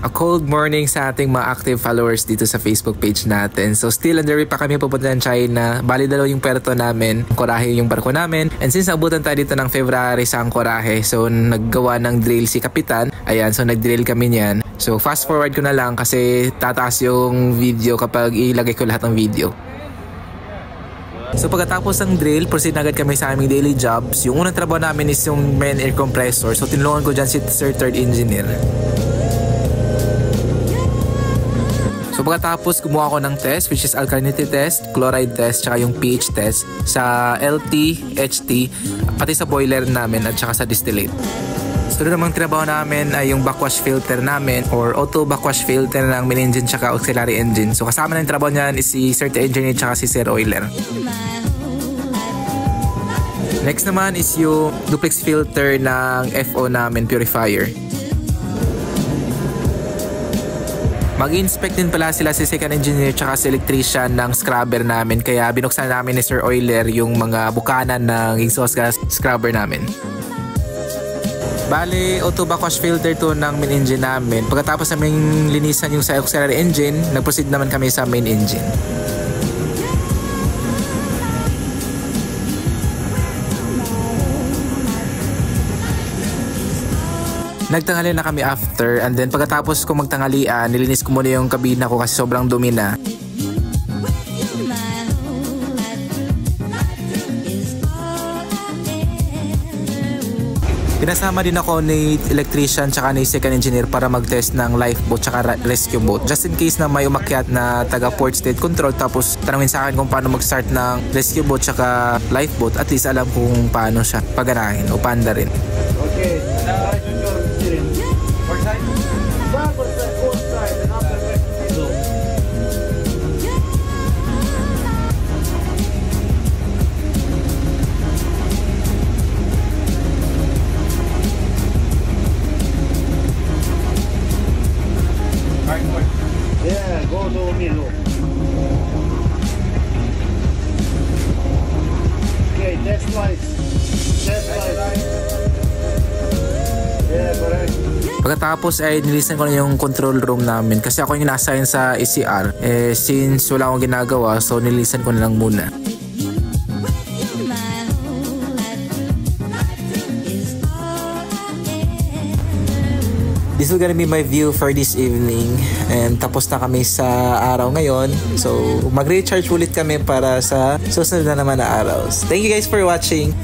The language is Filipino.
A cold morning sa ating mga active followers dito sa Facebook page natin. So still on the way pa kami pupunta ng China. Bali dalawa yung puerto namin. Coraje yung barko namin. And since nabutan tayo dito ng February sa Coraje, so naggawa ng drill si Kapitan. Ayan, so nag-drill kami niyan. So fast forward ko na lang kasi tataas yung video kapag ilagay ko lahat ng video. So pagkatapos ng drill, proceed na agad kami sa aming daily jobs. Yung unang trabaho namin is yung main air compressor. So tinulungan ko dyan si Sir Third Engineer. So pagkatapos gumawa ko ng test, which is alkalinity test, chloride test, tsaka yung pH test sa LT, HT, pati sa boiler namin at tsaka sa distillate. So doon namang trabaho namin ay yung backwash filter namin or auto backwash filter ng main engine tsaka auxiliary engine. So kasama na yung trabaho niyan is si Sir Engineer tsaka si Sir Oiler. Next naman is yung duplex filter ng FO namin, purifier. Mag-inspect din pala sila si second engineer tsaka si electrician ng scrubber namin, kaya binuksan namin ni Sir Oiler yung mga bukanan ng exhaust gas scrubber namin. Bale, auto backwash filter to ng main engine namin. Pagkatapos namin linisan yung sa auxiliary engine, nag-proceed naman kami sa main engine. Nagtanghali na kami after, and then pagkatapos ko magtanghalian, nilinis ko muna yung kabina ko kasi sobrang dumi na. Pinasama din ako ni electrician tsaka ni second engineer para mag-test ng lifeboat tsaka rescue boat. Just in case na may umakyat na taga port state control tapos tanungin sa akin kung paano mag-start ng rescue boat tsaka lifeboat, at least alam kung paano siya paganahin o paanda rin. Okay. Yeah, go to middle. Okay, test lights. Test lights. Yeah, correct. Pagkatapos ay nilisan ko na yung control room namin kasi ako yung na-assign sa ECR. Since wala akong ginagawa, so nilisan ko na lang muna. This is gonna be my view for this evening, and tapos na kami sa araw ngayon. So mag-recharge ulit kami para sa susunod na naman na araw. Thank you guys for watching.